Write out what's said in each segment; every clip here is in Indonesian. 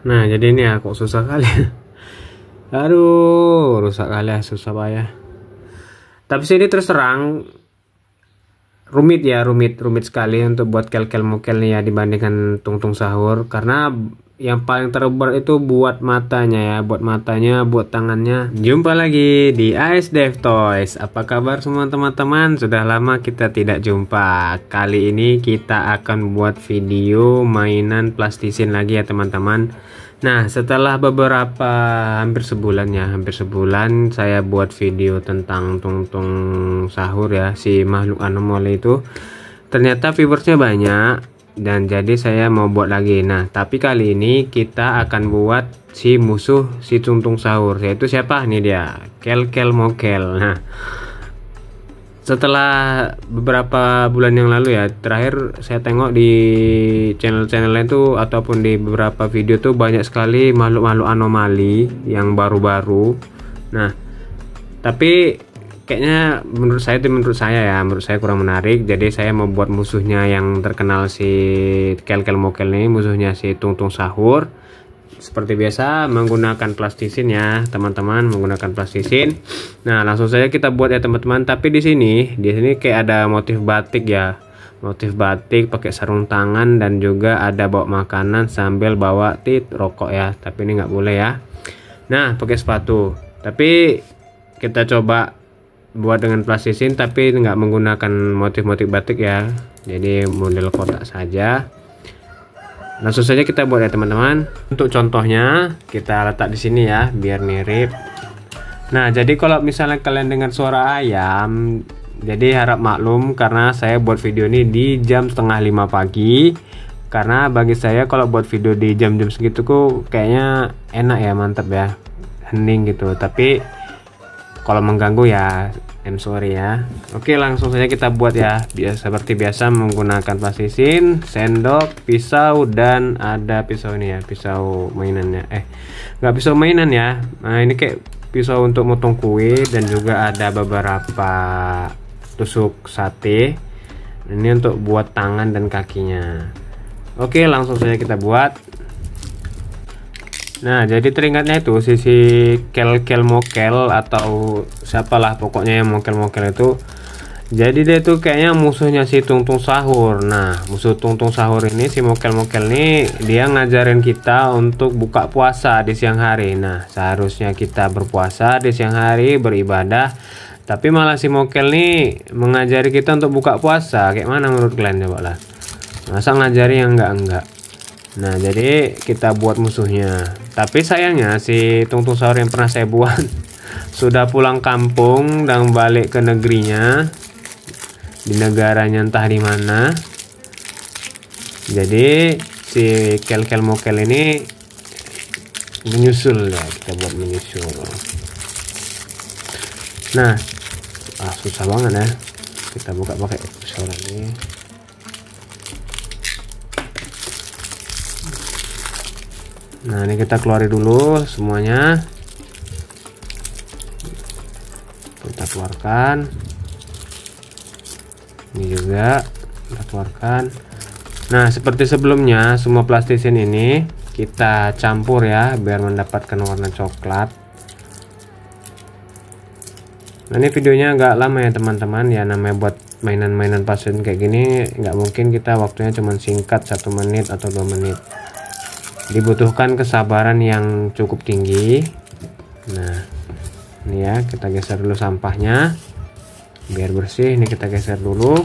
Nah, jadi ini ya kok susah kali. Aduh, rusak kali ya, susah payah. Tapi sini terus terang rumit ya, rumit sekali untuk buat kel-kel mokel nih ya dibandingkan tungtung sahur, karena yang paling terberat itu buat matanya ya, buat tangannya. Jumpa lagi di AS Dev Toys. Apa kabar semua teman-teman? Sudah lama kita tidak jumpa. Kali ini kita akan buat video mainan plastisin lagi ya teman-teman. Nah, setelah beberapa hampir sebulan saya buat video tentang tungtung sahur ya, si makhluk anomali itu. Ternyata viewersnya banyak dan jadi saya mau buat lagi. Nah, tapi kali ini kita akan buat si musuh si tungtung sahur, yaitu siapa nih dia? Kel mokel. Nah, setelah beberapa bulan yang lalu ya, terakhir saya tengok di channel-channel lain tuh ataupun di beberapa video tuh banyak sekali makhluk-makhluk anomali yang baru-baru. Nah, tapi kayaknya menurut saya kurang menarik. Jadi saya mau buat musuhnya yang terkenal si kel mokel nih, musuhnya si tungtung sahur. Seperti biasa menggunakan plastisin ya teman-teman, menggunakan plastisin. Nah, langsung saja kita buat ya teman-teman. Tapi di sini kayak ada motif batik ya, motif batik pakai sarung tangan dan juga ada bawa makanan sambil bawa rokok ya. Tapi ini nggak boleh ya. Nah, pakai sepatu. Tapi kita coba buat dengan plastisin tapi nggak menggunakan motif-motif batik ya. Jadi model kotak saja. Langsung saja kita buat ya teman-teman. Untuk contohnya kita letak di sini ya biar mirip. Nah, jadi kalau misalnya kalian dengar suara ayam, jadi harap maklum karena saya buat video ini di jam 4:30 pagi. Karena bagi saya kalau buat video di jam-jam segitu kok kayaknya enak ya, mantap ya, hening gitu. Tapi kalau mengganggu ya I'm sorry ya. Oke, langsung saja kita buat ya. Seperti biasa menggunakan plastisin, sendok, pisau, dan ada pisau ini ya, pisau mainannya. Nggak pisau mainan ya. Nah, ini kayak pisau untuk motong kue dan juga ada beberapa tusuk sate. Ini untuk buat tangan dan kakinya. Oke, langsung saja kita buat. Nah, jadi teringatnya itu sisi kel mokel atau siapalah pokoknya yang mokel itu. Jadi dia itu kayaknya musuhnya si tungtung sahur. Nah, musuh tungtung sahur ini si mokel nih, dia ngajarin kita untuk buka puasa di siang hari. Nah, seharusnya kita berpuasa di siang hari, beribadah, tapi malah si mokel nih mengajari kita untuk buka puasa. Kayak mana menurut kalian, coba lah? Masa ngajari yang enggak? Nah, jadi kita buat musuhnya. Tapi sayangnya si tungtung sahur yang pernah saya buat sudah pulang kampung dan balik ke negerinya, di negaranya entah di mana. Jadi si kel mokel ini menyusul ya, kita buat menyusul. Nah, susah banget ya. Kita buka pakai pisau lagi. Nah, ini kita keluarin dulu semuanya. Kita keluarkan. Ini juga kita keluarkan. Nah, seperti sebelumnya, semua plastisin ini kita campur ya biar mendapatkan warna coklat. Nah, ini videonya agak lama ya teman-teman ya, namanya buat mainan-mainan plastisin kayak gini nggak mungkin kita waktunya cuma singkat 1 menit atau 2 menit. Dibutuhkan kesabaran yang cukup tinggi. Nah, ini ya, kita geser dulu sampahnya biar bersih. Ini kita geser dulu.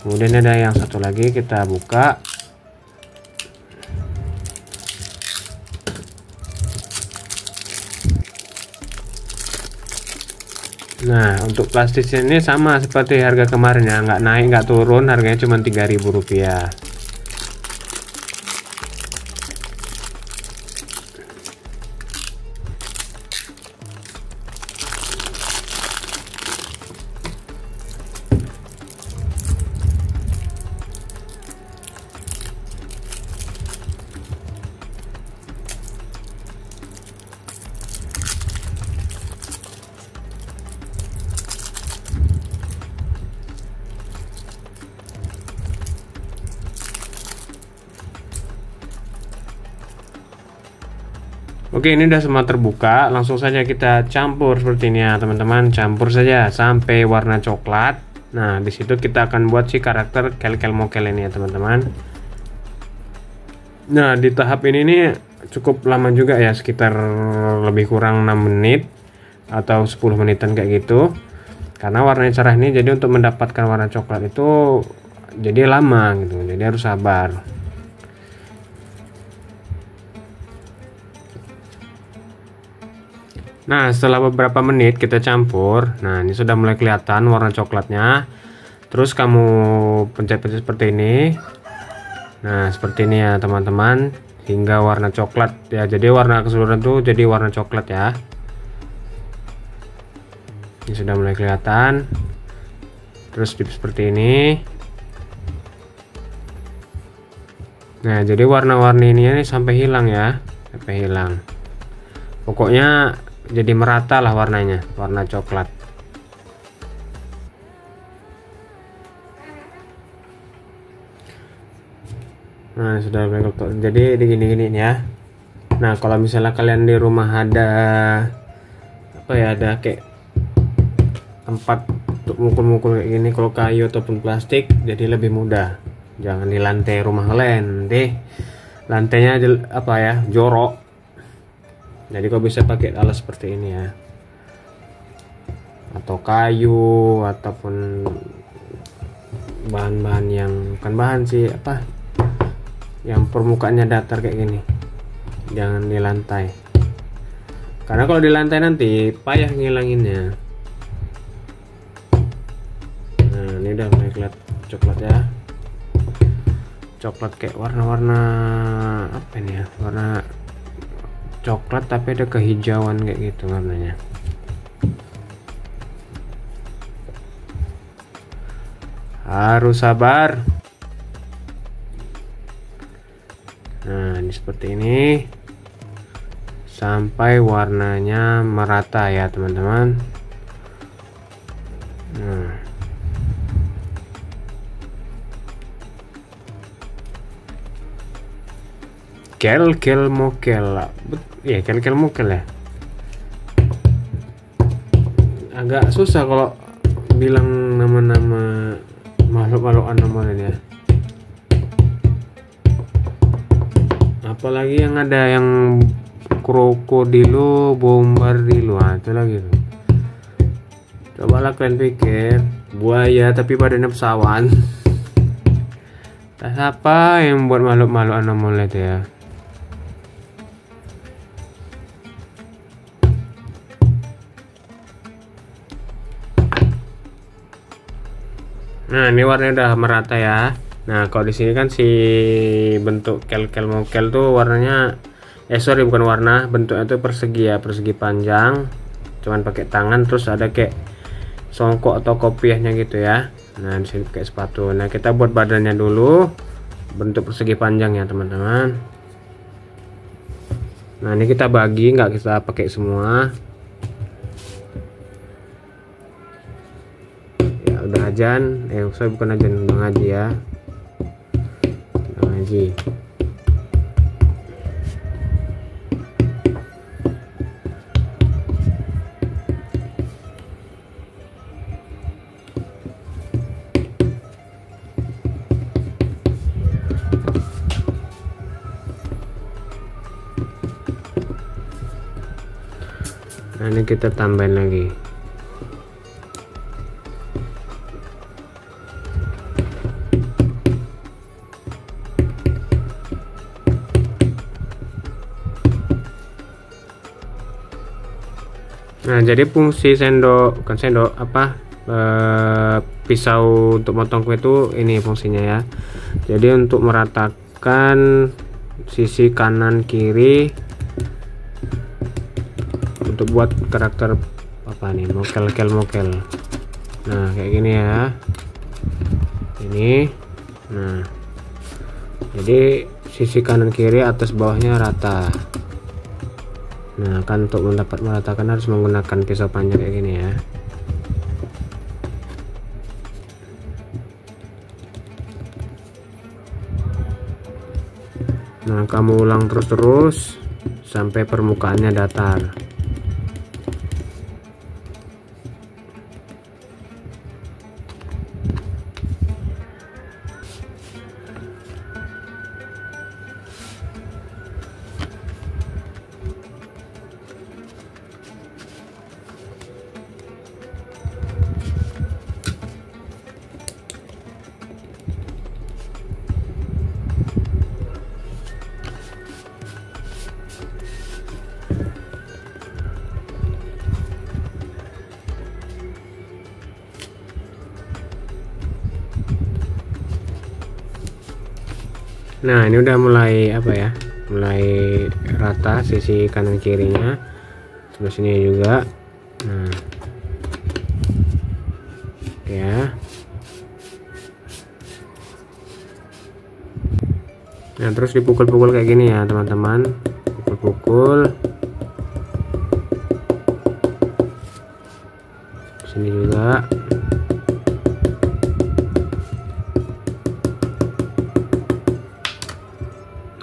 Kemudian ada yang satu lagi, kita buka. Nah, untuk plastik ini sama seperti harga kemarin ya, nggak naik nggak turun, harganya cuma Rp3.000. Oke, ini udah semua terbuka. Langsung saja kita campur seperti ini ya teman-teman. Campur saja sampai warna coklat. Nah, di situ kita akan buat si karakter kel-kel mokel ini ya teman-teman. Nah, di tahap ini nih cukup lama juga ya, sekitar lebih kurang 6 menit atau 10 menitan kayak gitu. Karena warnanya cerah ini, jadi untuk mendapatkan warna coklat itu jadi lama gitu. Jadi harus sabar. Nah, setelah beberapa menit kita campur, nah ini sudah mulai kelihatan warna coklatnya. Terus kamu pencet-pencet seperti ini. Nah, seperti ini ya teman-teman, hingga warna coklat ya. Jadi warna keseluruhan tuh jadi warna coklat ya. Ini sudah mulai kelihatan. Terus seperti ini. Nah, jadi warna-warni ini sampai hilang ya, sampai hilang. Pokoknya jadi merata lah warnanya, warna coklat. Nah, sudah jadi gini-gini ya. Nah, kalau misalnya kalian di rumah ada apa ya, ada kayak tempat untuk mukul-mukul kayak gini, kalau kayu ataupun plastik, jadi lebih mudah. Jangan di lantai rumah kalian, nanti lantainya apa ya, jorok. Jadi kau bisa pakai alas seperti ini ya, atau kayu ataupun bahan-bahan yang bukan bahan sih, apa yang permukaannya datar kayak gini. Jangan di lantai, karena kalau di lantai nanti payah ngilanginnya. Nah, ini udah mulai kelihatan coklat ya, coklat kayak warna-warna apa ini ya, warna coklat tapi ada kehijauan kayak gitu warnanya. Harus sabar. Nah, ini seperti ini sampai warnanya merata ya teman-teman. Nah, kel-kel mokel, ya kel-kel mokel ya. Agak susah kalau bilang nama-nama makhluk-makhluk anomal ini ya. Apalagi yang ada yang krokodilo, bombardilo, itu lagi tuh. Cobalah kalian pikir buaya tapi badannya pesawat. Apa yang buat makhluk-makhluk anomal itu ya? Nah, ini warnanya udah merata ya. Nah, kalau di sini kan si bentuk kel-kel mokel tuh warnanya, sorry bukan warna, bentuknya tuh persegi ya, persegi panjang. Cuman pakai tangan, terus ada kayak songkok atau kopiahnya gitu ya. Nah, di sini pakai sepatu. Nah, kita buat badannya dulu, bentuk persegi panjang ya teman-teman. Nah, ini kita bagi, nggak kita pakai semua. Udah ajan, saya bukan ajan, udah ngaji ya, udah ngaji. Nah, ini kita tambahin lagi. Nah, jadi fungsi sendok, bukan sendok, apa pisau untuk motong kue itu ini fungsinya ya. Jadi untuk meratakan sisi kanan kiri untuk buat karakter apa nih, mokel. Nah, kayak gini ya. Ini. Nah, jadi sisi kanan kiri atas bawahnya rata. Nah, kan untuk meratakan harus menggunakan pisau panjang kayak gini ya. Nah, kamu ulang terus sampai permukaannya datar. Nah, ini udah mulai apa ya, mulai rata sisi kanan kirinya, sebelah sini juga. Nah ya, nah terus dipukul-pukul kayak gini ya teman-teman, pukul-pukul sini juga.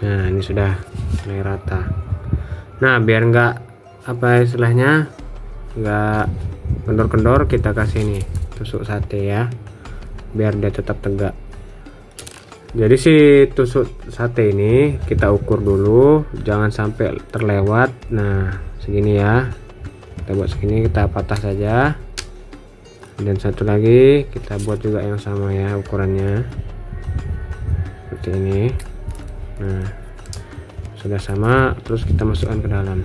Nah, ini sudah mulai rata. Nah, biar enggak apa istilahnya, enggak kendor-kendor, kita kasih nih tusuk sate ya, biar dia tetap tegak. Jadi si tusuk sate ini kita ukur dulu, jangan sampai terlewat. Nah, segini ya, kita buat segini, kita patah saja. Dan satu lagi kita buat juga yang sama ya, ukurannya seperti ini. Nah, sudah sama, terus kita masukkan ke dalam.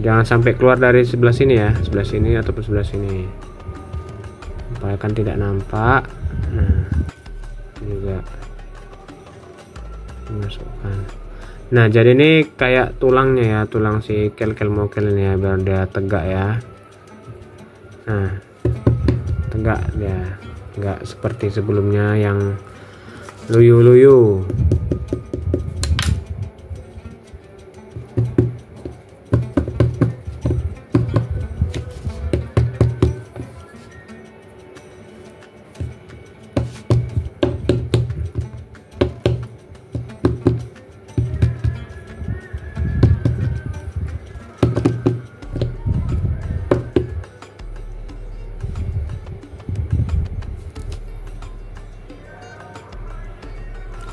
Jangan sampai keluar dari sebelah sini ya, sebelah sini ataupun sebelah sini, supaya kan tidak nampak. Nah, juga dimasukkan. Nah, jadi ini kayak tulangnya ya, tulang si kel-kel mokelnya, biar dia tegak ya. Nah, tegak dia, nggak seperti sebelumnya yang luyu-luyu.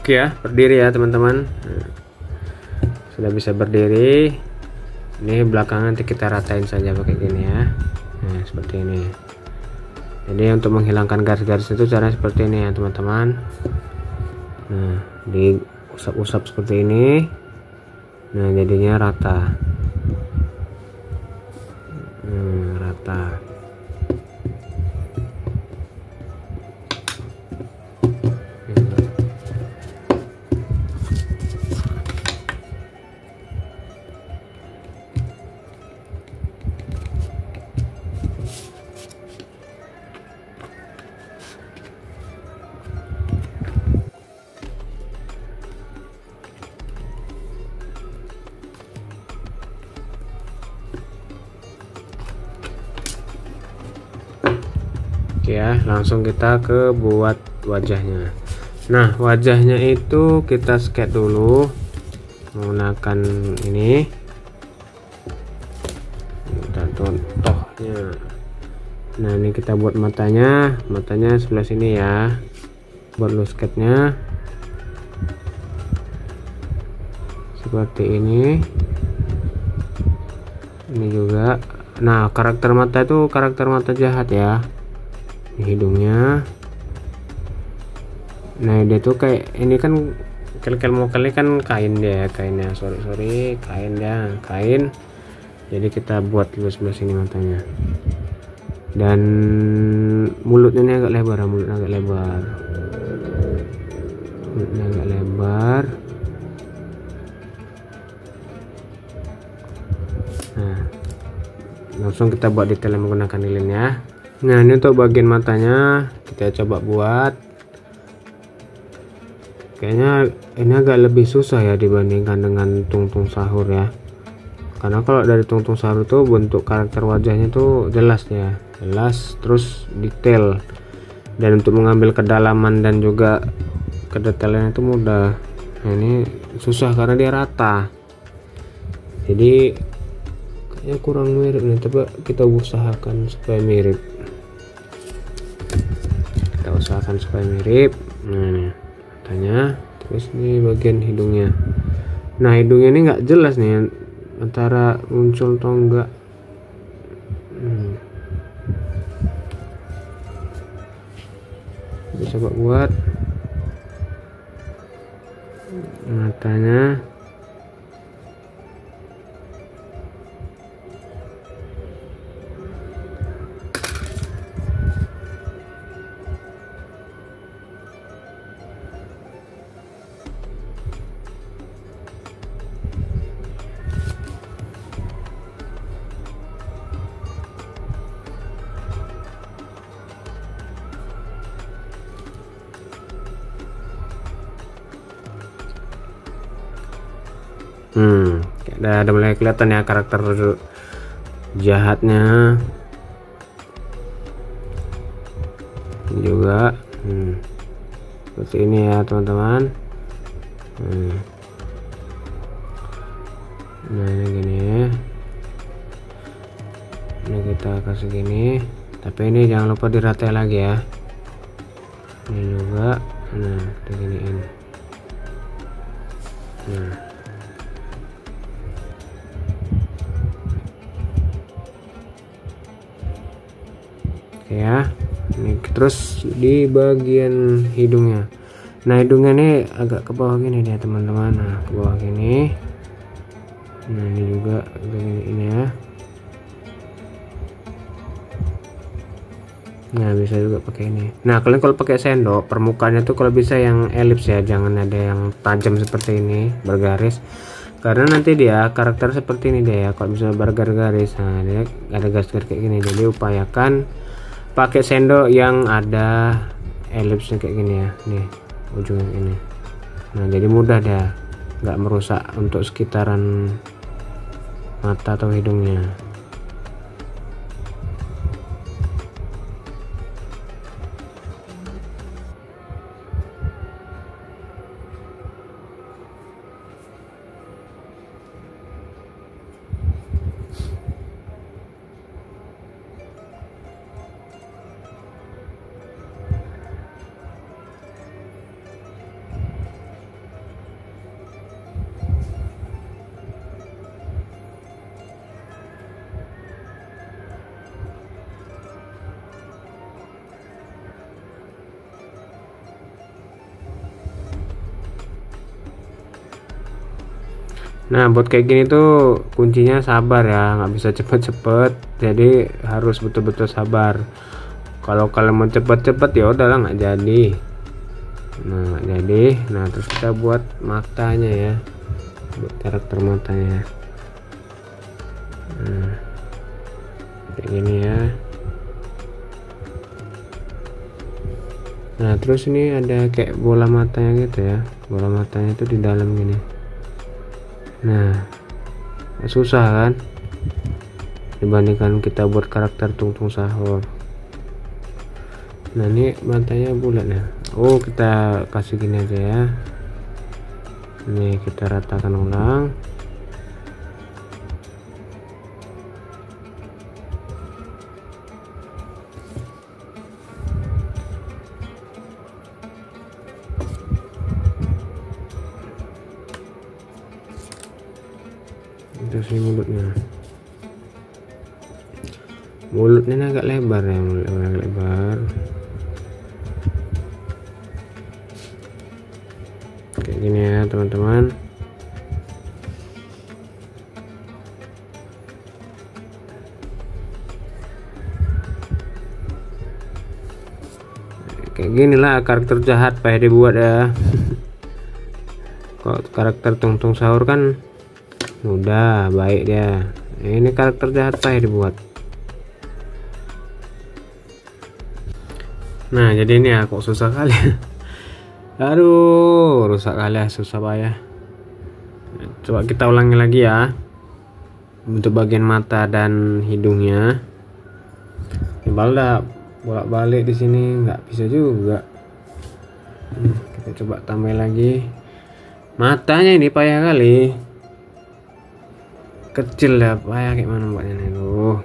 Oke ya, berdiri ya teman-teman. Sudah bisa berdiri. Ini belakangan nanti kita ratain saja pakai gini ya. Nah, seperti ini. Jadi untuk menghilangkan garis-garis itu caranya seperti ini ya teman-teman. Nah, diusap-usap seperti ini. Nah, jadinya rata. Rata. Ya, langsung kita ke buat wajahnya. Nah, wajahnya itu kita sketch dulu menggunakan ini, kita contohnya. Nah, ini kita buat matanya sebelah sini ya, buat lu sketchnya seperti ini juga. Nah, karakter mata itu karakter mata jahat ya, hidungnya. Nah, dia tuh kayak ini kan kel-kel mokelnya kan kain dia, kainnya sorry kain dia, kain. Jadi kita buat dulu sebelah sini matanya, dan mulutnya ini agak lebar, mulutnya agak lebar. Nah, langsung kita buat detail menggunakan lilin ya. Nah, ini untuk bagian matanya kita coba buat. Kayaknya ini agak lebih susah ya dibandingkan dengan tungtung sahur ya, karena kalau dari tungtung sahur tuh bentuk karakter wajahnya tuh jelas ya, jelas terus detail, dan untuk mengambil kedalaman dan juga kedetailan itu mudah. Nah, Nah ini susah karena dia rata, jadi kayaknya kurang mirip nih. Coba kita usahakan supaya mirip, nah ini matanya, terus ini bagian hidungnya. Nah hidungnya ini nggak jelas nih antara muncul atau enggak. Coba buat matanya. Ada mulai kelihatan ya karakter jahatnya juga. Seperti ini ya teman-teman. Nah ini gini ya, ini kita kasih gini, tapi ini jangan lupa diratai lagi ya. Ini juga, nah kita giniin. Oke ya, ini terus di bagian hidungnya. Nah hidungnya ini agak ke bawah gini dia teman-teman. Nah ke bawah gini. Nah ini juga ini ya. Nah bisa juga pakai ini. Nah kalian kalau pakai sendok, permukaannya tuh kalau bisa yang elips ya, jangan ada yang tajam seperti ini bergaris, karena nanti dia karakter seperti ini dia ya. Kalau bisa bergaris, nah dia ada garis-garis kayak gini. Jadi upayakan pakai sendok yang ada elipsnya kayak gini ya, nih ujungnya ini. Nah jadi mudah dia, nggak merusak untuk sekitaran mata atau hidungnya. Nah buat kayak gini tuh kuncinya sabar ya, nggak bisa cepet-cepet, jadi harus betul-betul sabar. Kalau kalian mau cepet-cepet ya udahlah nggak jadi. Nah nggak jadi. Nah terus kita buat matanya ya, buat karakter matanya. Nah kayak gini ya. Nah terus ini ada kayak bola matanya gitu ya, bola matanya itu di dalam gini. Nah susah kan dibandingkan kita buat karakter Tung Sahur. Nah ini matanya bulat ya. Oh kita kasih gini aja ya, ini kita ratakan ulang. Itu sih mulutnya agak lebar ya, agak lebar kayak gini ya teman-teman. Kayak gini lah karakter jahat payah dibuat ya. Kok karakter Tung Sahur kan mudah, baik dia. Ini karakter jahat payah dibuat. Nah jadi ini ya kok susah kali. Aduh rusak kali ya, susah payah. Coba kita ulangi lagi ya untuk bagian mata dan hidungnya. Timbal dah bolak-balik di sini nggak bisa juga. Kita coba tambah lagi. Matanya ini payah kali. Kecil ya, payah kayak mana buatnya nih tuh.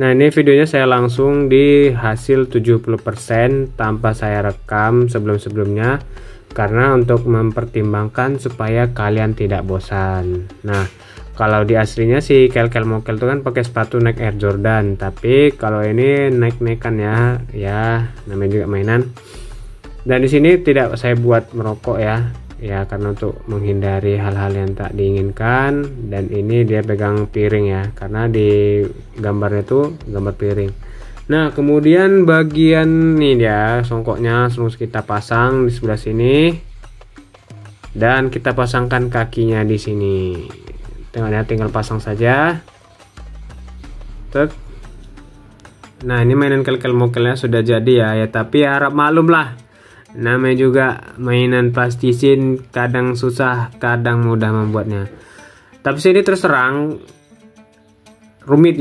Nah, ini videonya saya langsung di hasil 70% tanpa saya rekam sebelum-sebelumnya, karena untuk mempertimbangkan supaya kalian tidak bosan. Nah, kalau di aslinya si Kel Mokel itu kan pakai sepatu Nike Air Jordan, tapi kalau ini Nike-Nikean ya namanya juga mainan. Dan di sini tidak saya buat merokok ya karena untuk menghindari hal-hal yang tak diinginkan. Dan ini dia pegang piring ya, karena di gambarnya itu gambar piring. Nah, kemudian bagian nih dia songkoknya terus kita pasang di sebelah sini, dan kita pasangkan kakinya di sini. Tinggal pasang saja. Tek. Nah, ini mainan Kel Mokelnya sudah jadi ya, tapi harap maklum lah, namanya juga mainan plastisin, kadang susah kadang mudah membuatnya. Tapi sini terus terang rumit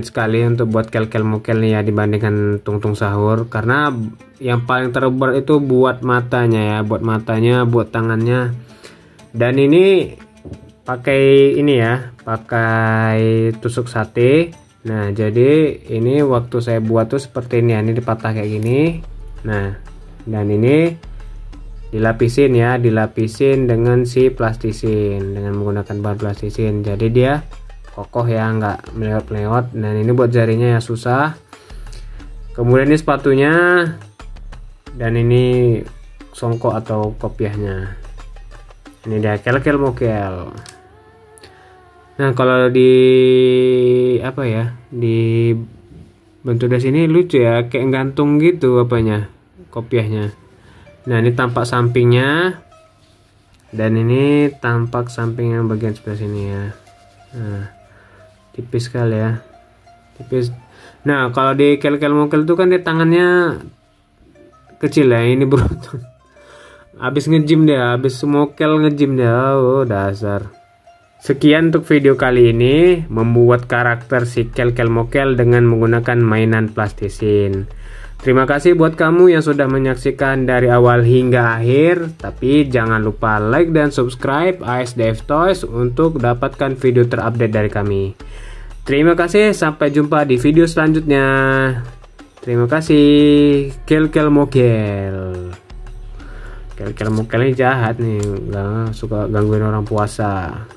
sekali untuk buat Kel Mokel nih ya, dibandingkan Tung Tung Sahur. Karena yang paling terberat itu buat matanya ya, buat tangannya. Dan ini pakai ini ya, pakai tusuk sate. Nah, jadi ini waktu saya buat tuh seperti ini dipatah kayak gini. Nah, dan ini dilapisin dengan si plastisin, dengan menggunakan bahan plastisin. Jadi dia kokoh ya, nggak melewat-melewat. Dan ini buat jarinya ya susah. Kemudian ini sepatunya, dan ini songkok atau kopiahnya. Ini dia Kel Mokel. Nah, kalau di bentuk dari sini lucu ya, kayak gantung gitu kopiahnya. Nah, ini tampak sampingnya, dan ini tampak samping yang bagian sebelah sini ya. Nah, tipis sekali ya, tipis. Nah, kalau di Kel Mokel itu kan dia tangannya kecil ya, ini beruntun. Habis ngejim dia, habis mokel ngejim dia. Oh, dasar. Sekian untuk video kali ini, membuat karakter si Kel Mokel dengan menggunakan mainan plastisin. Terima kasih buat kamu yang sudah menyaksikan dari awal hingga akhir. Tapi jangan lupa like dan subscribe ASDF Toys untuk dapatkan video terupdate dari kami. Terima kasih, sampai jumpa di video selanjutnya. Terima kasih. Kel Mokel. Kel Mokel ini jahat nih, nggak suka gangguin orang puasa.